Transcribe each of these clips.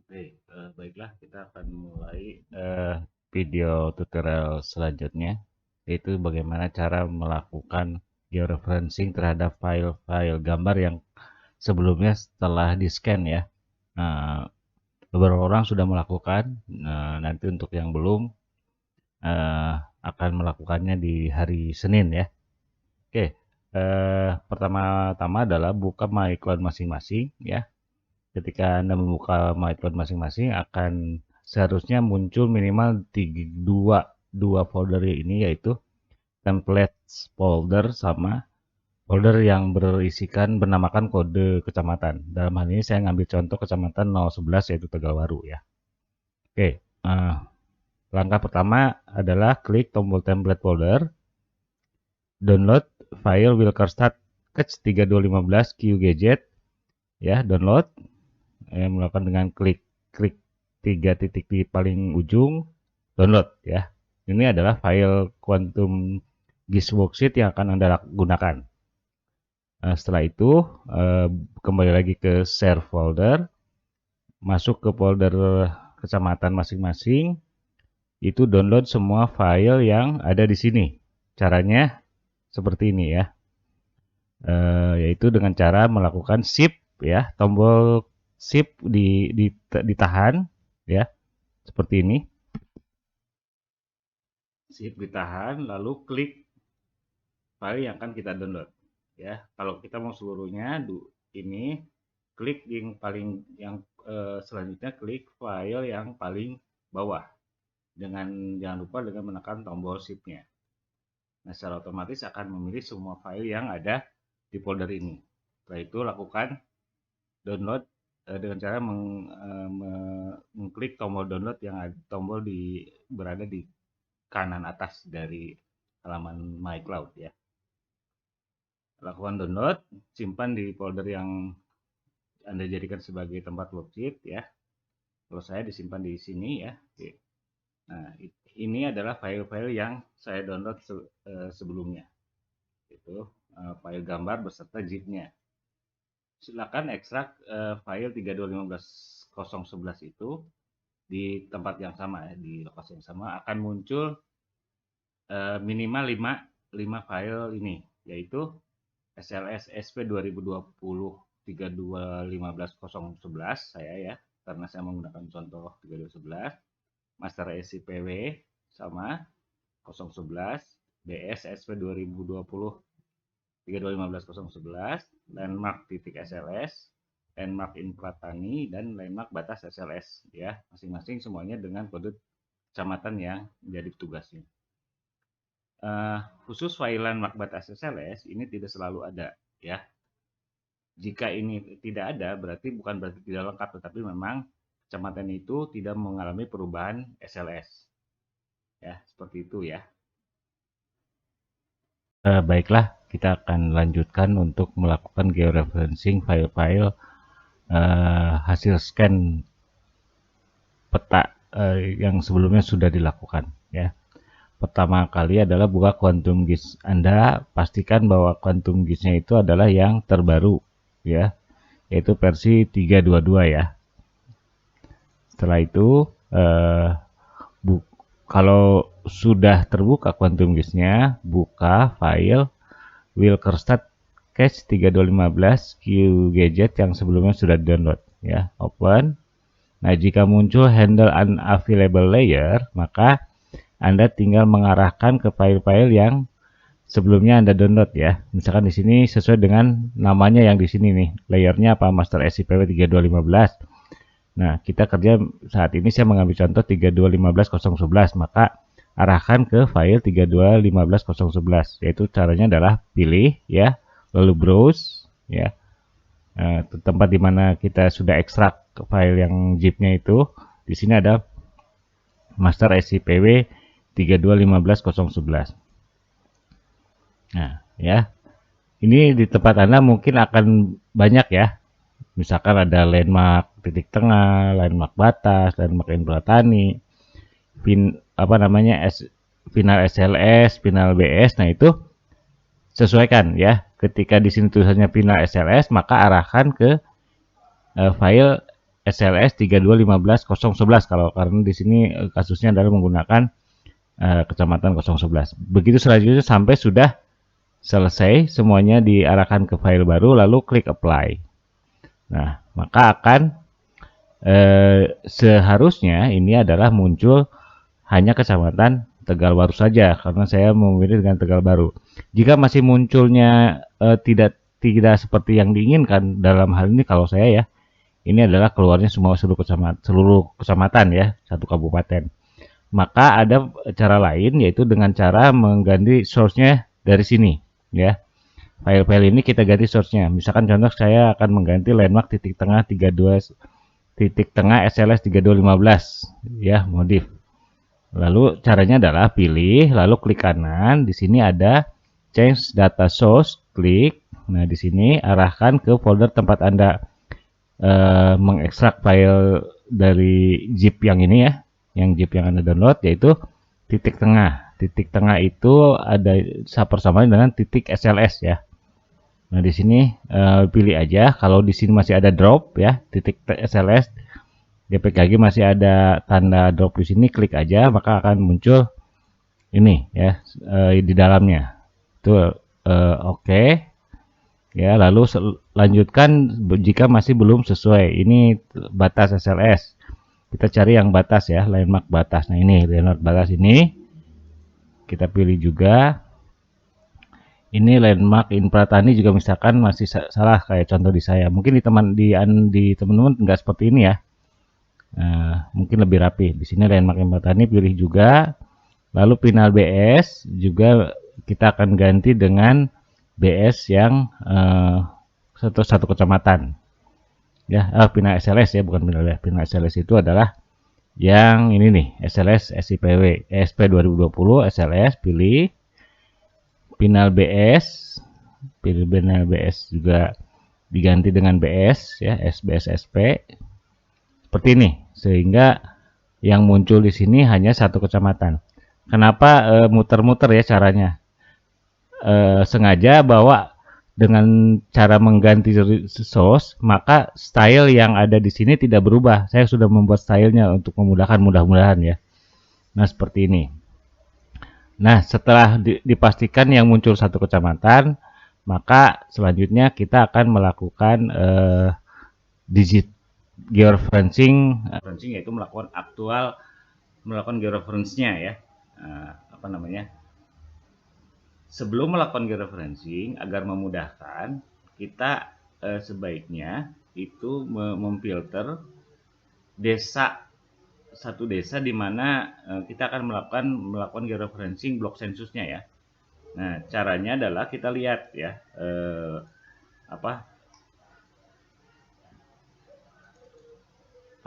Oke, baiklah kita akan mulai video tutorial selanjutnya, yaitu bagaimana cara melakukan georeferencing terhadap file-file gambar yang sebelumnya setelah di-scan ya. Nah, beberapa orang sudah melakukan, nanti untuk yang belum eh, akan melakukannya di hari Senin ya. Oke, pertama-tama adalah buka MyCloud masing-masing ya. Ketika Anda membuka MyCloud masing-masing akan seharusnya muncul minimal dua folder ini, yaitu templates folder sama folder yang bernamakan kode kecamatan. Dalam hal ini saya ngambil contoh kecamatan 011 yaitu Tegalwaru ya. Oke, langkah pertama adalah klik tombol template folder, download file Wilkerstad Sketch 3215 QGZ ya, download. Melakukan dengan klik klik 3 titik di paling ujung, download ya. Ini adalah file Quantum GIS worksheet yang akan Anda gunakan. Setelah itu kembali lagi ke share folder, masuk ke folder kecamatan masing-masing, itu download semua file yang ada di sini. Caranya seperti ini ya, yaitu dengan cara melakukan shift ya, tombol shift ditahan ya, seperti ini. Shift ditahan, lalu klik file yang akan kita download ya. Kalau kita mau seluruhnya ini klik yang selanjutnya klik file yang paling bawah, jangan lupa dengan menekan tombol shift-nya. Nah, secara otomatis akan memilih semua file yang ada di folder ini. Setelah itu lakukan download dengan cara mengklik tombol download yang berada di kanan atas dari halaman MyCloud ya. Lakukan download, simpan di folder yang Anda jadikan sebagai tempat worksheet ya. Kalau saya disimpan di sini ya. Nah, ini adalah file-file yang saya download sebelumnya. Itu file gambar beserta zip-nya. Silakan ekstrak file 3251011 itu di tempat yang sama ya, di lokasi yang sama akan muncul minimal 5 file ini, yaitu SLS SP 2020 3251011 saya ya, karena saya menggunakan contoh 3211, Master SIPW sama 011, BS SP 2020 3251011, landmark titik SLS, landmark Infratani, dan landmark batas SLS ya, masing-masing semuanya dengan kode kecamatan yang menjadi tugasnya. Khusus file landmark batas SLS ini tidak selalu ada ya. Jika ini tidak ada berarti bukan berarti tidak lengkap, tetapi memang kecamatan itu tidak mengalami perubahan SLS ya, seperti itu ya. Baiklah, kita akan lanjutkan untuk melakukan georeferencing file-file hasil scan peta yang sebelumnya sudah dilakukan ya. Pertama kali adalah buka Quantum GIS. Anda pastikan bahwa Quantum GIS-nya itu adalah yang terbaru ya, yaitu versi 322 ya. Setelah itu kalau sudah terbuka Quantum GIS-nya, buka file Wilkerstad Sketch 3215 QGZ yang sebelumnya sudah download ya, open. Nah, jika muncul handle unavailable layer, maka Anda tinggal mengarahkan ke file-file yang sebelumnya Anda download ya. Misalkan di sini sesuai dengan namanya yang di sini nih, layernya apa, Master SIPW 3215. Nah, kita kerja saat ini saya mengambil contoh 3251011, maka arahkan ke file 3251011, yaitu caranya adalah pilih ya, lalu browse ya. Tempat di mana kita sudah ekstrak file yang zip-nya itu, di sini ada Master SIPW 3251011. Nah, ya. Ini di tempat Anda mungkin akan banyak ya. Misalkan ada landmark titik tengah, landmark batas, landmark Infratani, final SLS, final BS. Nah, itu sesuaikan ya. Ketika di sini tulisannya final SLS, maka arahkan ke file SLS 3215.011 kalau karena di sini kasusnya adalah menggunakan kecamatan 011. Begitu selanjutnya sampai sudah selesai semuanya diarahkan ke file baru lalu klik apply. Nah, maka akan seharusnya ini adalah muncul hanya kecamatan Tegalwaru saja karena saya memilih dengan Tegalwaru. Jika masih munculnya tidak seperti yang diinginkan dalam hal ini kalau saya ya, ini adalah keluarnya seluruh kecamatan ya, satu kabupaten. Maka ada cara lain yaitu dengan cara mengganti source-nya dari sini ya. File-file ini kita ganti source-nya. Misalkan contoh saya akan mengganti landmark titik tengah 32 titik tengah SLS 3215 ya, modif. Lalu caranya adalah pilih lalu klik kanan, di sini ada change data source, klik. Nah, di sini arahkan ke folder tempat Anda mengekstrak file dari zip yang ini ya, yang zip yang Anda download yaitu titik tengah. Titik tengah itu ada persamaan dengan titik SLS ya. Nah, di sini pilih aja. Kalau di sini masih ada drop ya, titik SLS GPKG masih ada tanda drop di sini, klik aja maka akan muncul ini ya di dalamnya. Itu oke. Ya, lalu lanjutkan jika masih belum sesuai. Ini batas SLS. Kita cari yang batas ya, landmark batas. Nah, ini landmark batas ini kita pilih juga. Ini landmark Infratani juga misalkan masih salah kayak contoh di saya. Mungkin di teman-teman enggak seperti ini ya. Mungkin lebih rapi. Di sini landmark Infratani pilih juga. Lalu Pinal BS juga kita akan ganti dengan BS yang satu kecamatan. Ya, Pinal SLS ya, bukan Pinal ya. Pinal SLS itu adalah yang ini nih, SLS SIPW ESP 2020 SLS, pilih Pinal BS, pilih Pinal BS juga diganti dengan BS ya, SBSSP seperti ini, sehingga yang muncul di sini hanya satu kecamatan. Kenapa muter-muter ya caranya? Sengaja bahwa dengan cara mengganti source maka style yang ada di sini tidak berubah. Saya sudah membuat stylenya untuk memudahkan, mudah-mudahan ya. Nah, seperti ini. Nah, setelah dipastikan yang muncul satu kecamatan, maka selanjutnya kita akan melakukan digit georeferencing, yaitu melakukan georeference-nya ya. Apa namanya? Sebelum melakukan georeferencing agar memudahkan, kita sebaiknya itu memfilter satu desa di mana kita akan melakukan georeferencing blok sensusnya ya. Nah, caranya adalah kita lihat ya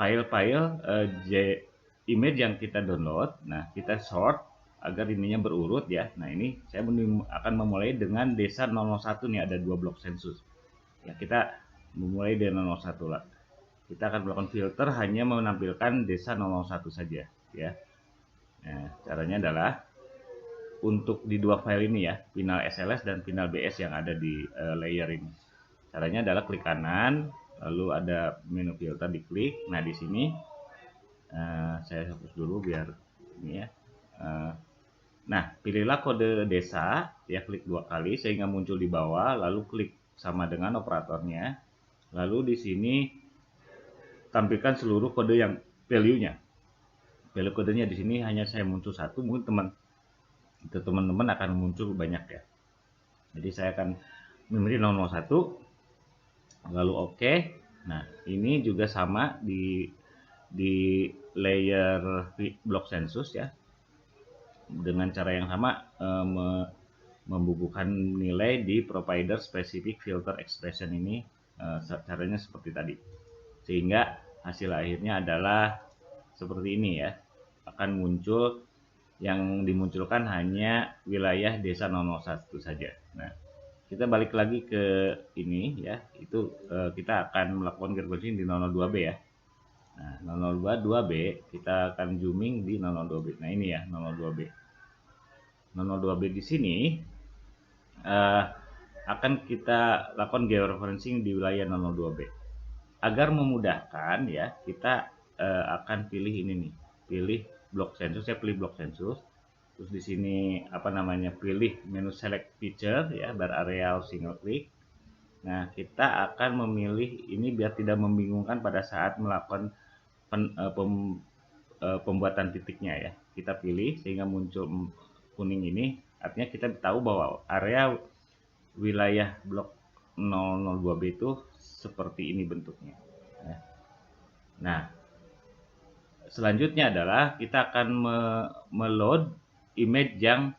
file-file image yang kita download. Nah, kita sort agar ininya berurut ya. Nah, ini saya akan memulai dengan desa 001 nih, ada 2 blok sensus. Ya, kita memulai dengan 001 lah. Kita akan melakukan filter hanya menampilkan desa 001 saja ya. Nah, caranya adalah untuk di dua file ini ya, Pinal SLS dan Pinal BS yang ada di layer ini. Caranya adalah klik kanan, lalu ada menu filter, diklik. Nah, di sini saya hapus dulu biar ini ya. Nah, pilihlah kode desa, ya klik 2 kali sehingga muncul di bawah, lalu klik sama dengan operatornya. Lalu di sini tampilkan seluruh kode yang value-nya. Value kodenya di sini hanya saya muncul satu, mungkin teman-teman akan muncul banyak ya. Jadi saya akan memilih 001, lalu oke. Nah, ini juga sama di layer blok sensus ya. Dengan cara yang sama membukukan nilai di provider specific filter expression ini, caranya seperti tadi. Sehingga hasil akhirnya adalah seperti ini ya. Akan muncul yang dimunculkan hanya wilayah desa 001 saja. Nah, kita balik lagi ke ini ya, itu kita akan melakukan georeferencing di 002B ya. Nah, 002B kita akan zooming di 002B. Nah, ini ya 002B. 002B di sini akan kita lakukan georeferencing di wilayah 002B. agar memudahkan ya, kita akan pilih ini nih, pilih block census. Saya pilih block census. Terus di sini apa namanya, pilih menu select feature ya, bar area single click. Nah, kita akan memilih ini biar tidak membingungkan pada saat melakukan pembuatan titiknya ya. Kita pilih sehingga muncul kuning ini, artinya kita tahu bahwa area wilayah blok 002B itu seperti ini bentuknya. Nah, selanjutnya adalah kita akan meload image yang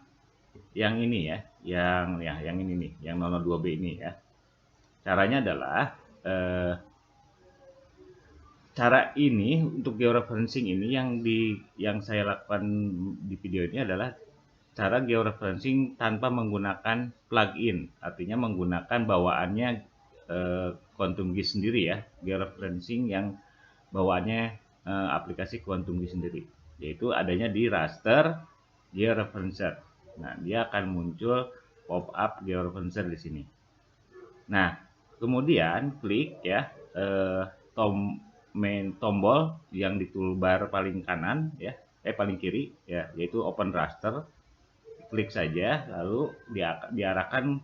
ini ya, yang ini nih, yang 002B ini ya. Caranya adalah cara ini untuk georeferencing ini yang saya lakukan di video ini adalah cara georeferencing tanpa menggunakan plugin, artinya menggunakan bawaannya Quantum Gis sendiri ya, georeferencing yang bawaannya aplikasi Quantum Gis sendiri, yaitu adanya di raster georeferencer. Nah, dia akan muncul pop up georeferencer di sini. Nah, kemudian klik ya tombol yang di toolbar paling kanan ya, paling kiri ya, yaitu open raster. Klik saja, lalu diarahkan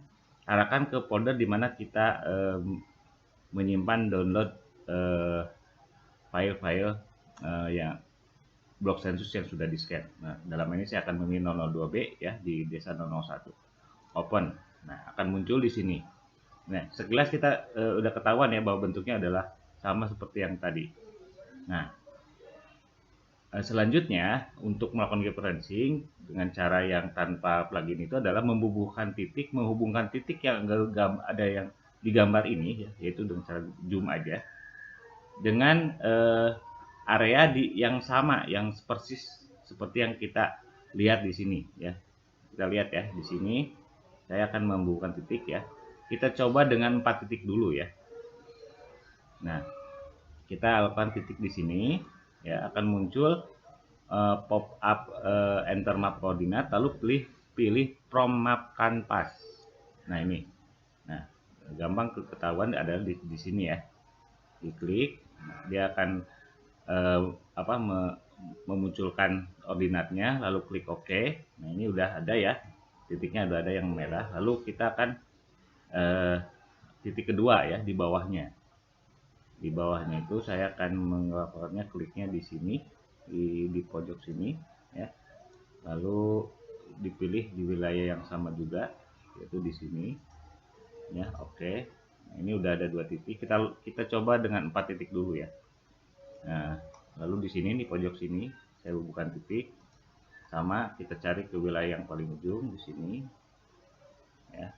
ke folder di mana kita menyimpan download file-file yang blok sensus yang sudah di scan. Nah, dalam ini saya akan memilih 002B ya, di desa 001. Open. Nah, akan muncul di sini. Nah, sekilas kita udah ketahuan ya bahwa bentuknya adalah sama seperti yang tadi. Nah, selanjutnya untuk melakukan georeferencing dengan cara yang tanpa plugin itu adalah menghubungkan titik yang ada yang digambar ini ya, yaitu dengan cara zoom aja dengan area yang sama, yang persis seperti yang kita lihat di sini ya. Kita lihat ya di sini, saya akan membuka titik ya. Kita coba dengan 4 titik dulu ya. Nah, kita lakukan titik di sini ya, akan muncul pop up enter map koordinat, lalu pilih from map canvas. Nah, ini. Nah, gampang ketahuan adalah di sini ya. Diklik, dia akan memunculkan ordinatnya, lalu klik OK. Nah, ini udah ada ya, titiknya udah ada yang merah. Lalu kita akan titik kedua ya, di bawahnya. Di bawahnya itu saya akan melakukannya, kliknya di sini, di pojok sini ya. Lalu dipilih di wilayah yang sama juga, yaitu di sini ya. Oke. Nah, ini udah ada 2 titik. Kita coba dengan 4 titik dulu ya. Nah, lalu di sini di pojok sini saya bubuhkan titik, sama kita cari ke wilayah yang paling ujung di sini ya.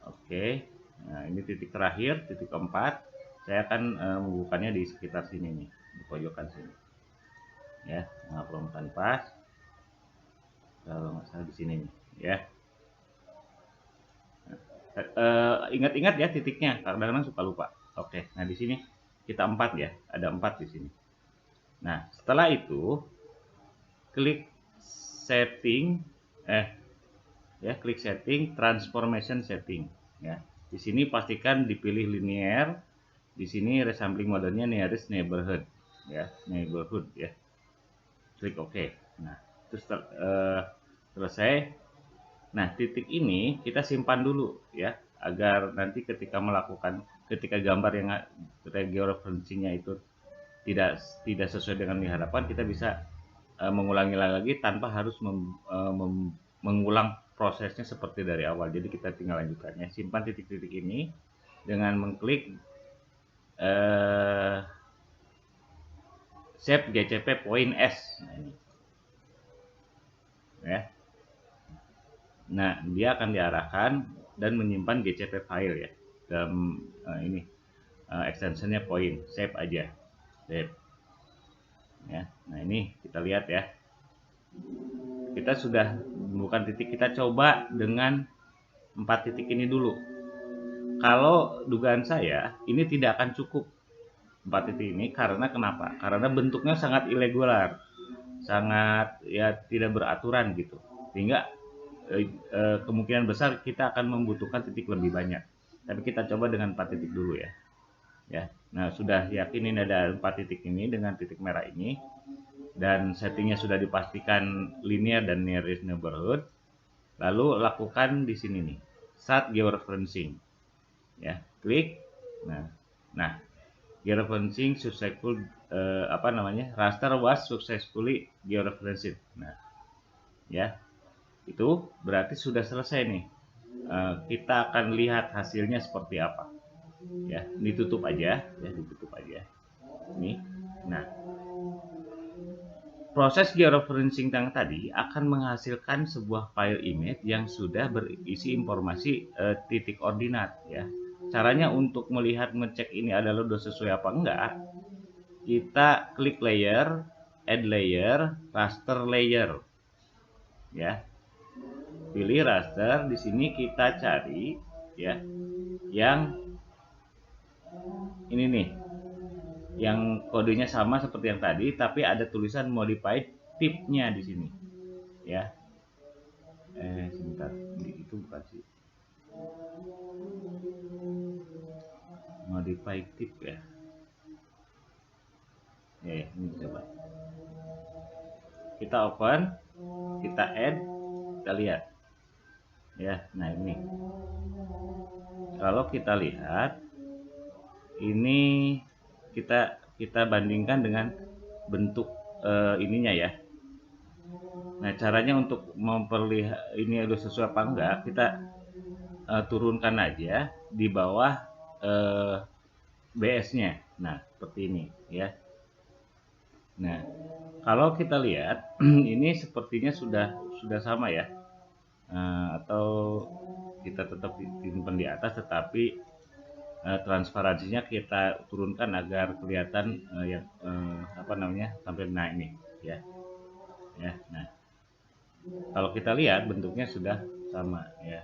Oke. Nah, ini titik terakhir, titik keempat. Saya akan membubuhkannya di sekitar sini nih, di pojokan sini ya. Nah, from canvas, kalau nggak salah di sini nih ya. Ingat-ingat ya titiknya, kadang-kadang suka lupa. Oke. Nah, di sini kita 4 ya, ada 4 di sini. Nah, setelah itu klik setting klik setting, transformation setting ya. Di sini pastikan dipilih linear. Di sini resampling modenya nearest neighborhood ya, klik OK. Nah, terus selesai. Nah, titik ini kita simpan dulu ya, agar nanti ketika gambar yang georeferencingnya itu tidak sesuai dengan harapan, kita bisa mengulangi lagi tanpa harus mengulang prosesnya seperti dari awal. Jadi kita tinggal lanjutkannya. Simpan titik-titik ini dengan mengklik save GCP point S. Nah, ini ya. Nah, dia akan diarahkan dan menyimpan GCP file ya, dalam extensionnya point. Save aja, save ya. Nah, ini kita lihat ya, kita sudah bukan titik. Kita coba dengan 4 titik ini dulu. Kalau dugaan saya ini tidak akan cukup 4 titik ini, karena kenapa? Karena bentuknya sangat irregular, sangat ya tidak beraturan gitu, sehingga kemungkinan besar kita akan membutuhkan titik lebih banyak. Tapi kita coba dengan 4 titik dulu ya. ya. Nah, sudah yakin ini ada 4 titik ini dengan titik merah ini, dan settingnya sudah dipastikan linear dan nearest neighborhood, lalu lakukan di sini nih, start georeferencing, ya, klik. Nah, georeferencing successful, raster was successfully georeferenced. Nah, ya, itu berarti sudah selesai nih. Kita akan lihat hasilnya seperti apa, ya. Ditutup aja, ya, ditutup aja ini. Nah, proses georeferencing yang tadi akan menghasilkan sebuah file image yang sudah berisi informasi titik ordinat, ya. Caranya untuk melihat ngecek ini adalah udah sesuai apa enggak, kita klik layer, add layer, raster layer, ya. Pilih raster, di sini kita cari, ya, yang ini nih, yang kodenya sama seperti yang tadi tapi ada tulisan modified tipnya di sini, ya. Sebentar, itu bukan sih modified tip, ya. Ini coba kita open, kita add, kita lihat, ya. Nah, ini kalau kita lihat ini, kita bandingkan dengan bentuk ininya, ya. Nah, caranya untuk memperlihat ini udah sesuai apa enggak, kita turunkan aja di bawah BS-nya. Nah, seperti ini, ya. Nah, kalau kita lihat ini sepertinya sudah sama, ya. Atau kita tetap simpan di atas, tetapi transparansinya kita turunkan agar kelihatan yang sampai, nah ini, ya. Nah, kalau kita lihat bentuknya sudah sama, ya.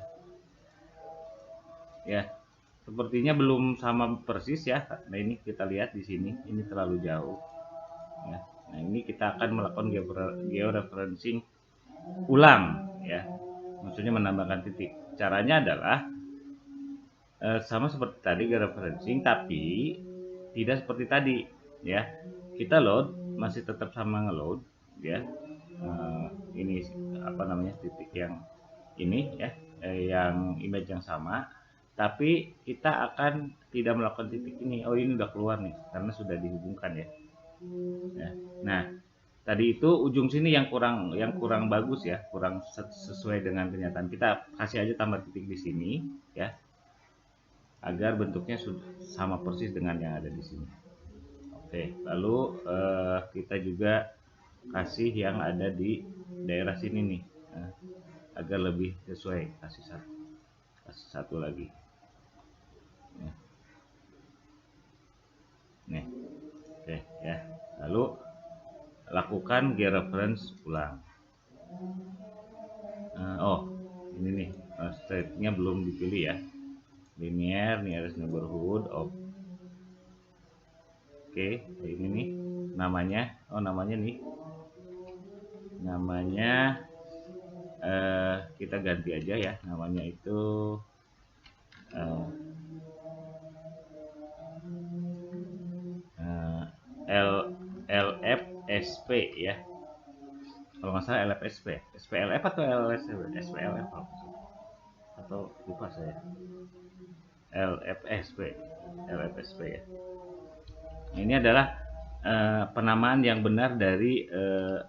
Sepertinya belum sama persis, ya. Nah, ini kita lihat di sini, ini terlalu jauh, ya. Nah, ini kita akan melakukan georeferencing ulang, ya. Maksudnya menambahkan titik. Caranya adalah sama seperti tadi georeferencing, tapi tidak seperti tadi, ya. Kita load, masih tetap sama ngeload, ya. Ini titik yang ini, ya, yang image yang sama, tapi kita akan tidak melakukan titik ini. Oh, ini udah keluar nih karena sudah dihubungkan, ya. Nah, tadi itu ujung sini yang kurang bagus, ya, kurang sesuai dengan kenyataan. Kita kasih aja tambah titik di sini, ya, agar bentuknya sudah sama persis dengan yang ada di sini. Oke, lalu kita juga kasih yang ada di daerah sini nih, agar lebih sesuai. Kasih satu lagi, nih. Oke, ya. Lalu lakukan georeference ulang. Ini nih, state-nya belum dipilih, ya. Linear, nearest neighborhood of. Oke, ini nih namanya. Namanya nih, kita ganti aja, ya. Namanya itu LFSP, ya. Kalau nggak salah LFSP, SPLF atau SPLF atau lupa saya. LFSP, ya. Ini adalah penamaan yang benar dari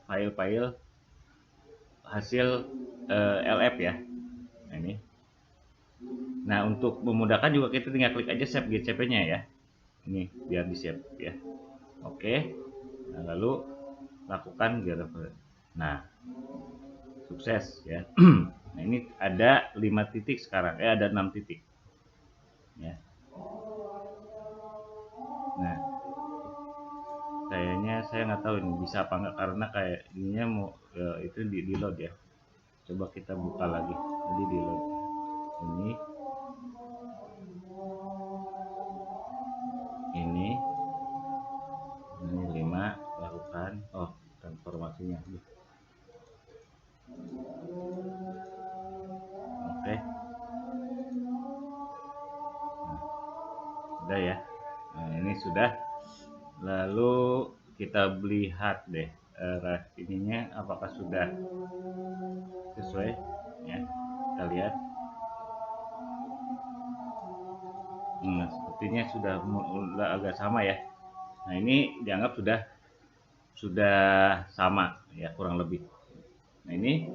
file-file hasil LF, ya. Nah, ini. Nah, untuk memudahkan juga kita tinggal klik aja save GCP-nya, ya. Ini biar di save, ya. Oke. Nah, lalu lakukan georeference. Nah, sukses, ya. Nah, ini ada 5 titik sekarang, ada 6 titik, ya. Nah, kayaknya saya nggak tahu ini bisa apa nggak, karena kayak ininya mau itu di load, ya. Coba kita buka lagi, jadi di load ini 5, lakukan transformasinya. Oke. Nah, udah, ya. Nah, ini sudah. Lalu kita lihat deh ininya apakah sudah sesuai ya. Kita lihat. Sepertinya sudah agak sama ya. Nah, ini dianggap sudah sama ya, kurang lebih. Nah, ini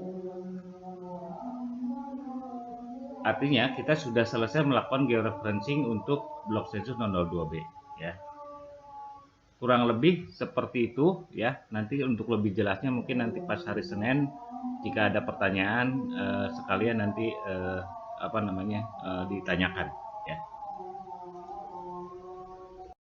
artinya kita sudah selesai melakukan georeferencing untuk blok sensus 002B ya. Kurang lebih seperti itu ya. Nanti untuk lebih jelasnya mungkin nanti pas hari Senin jika ada pertanyaan sekalian nanti ditanyakan.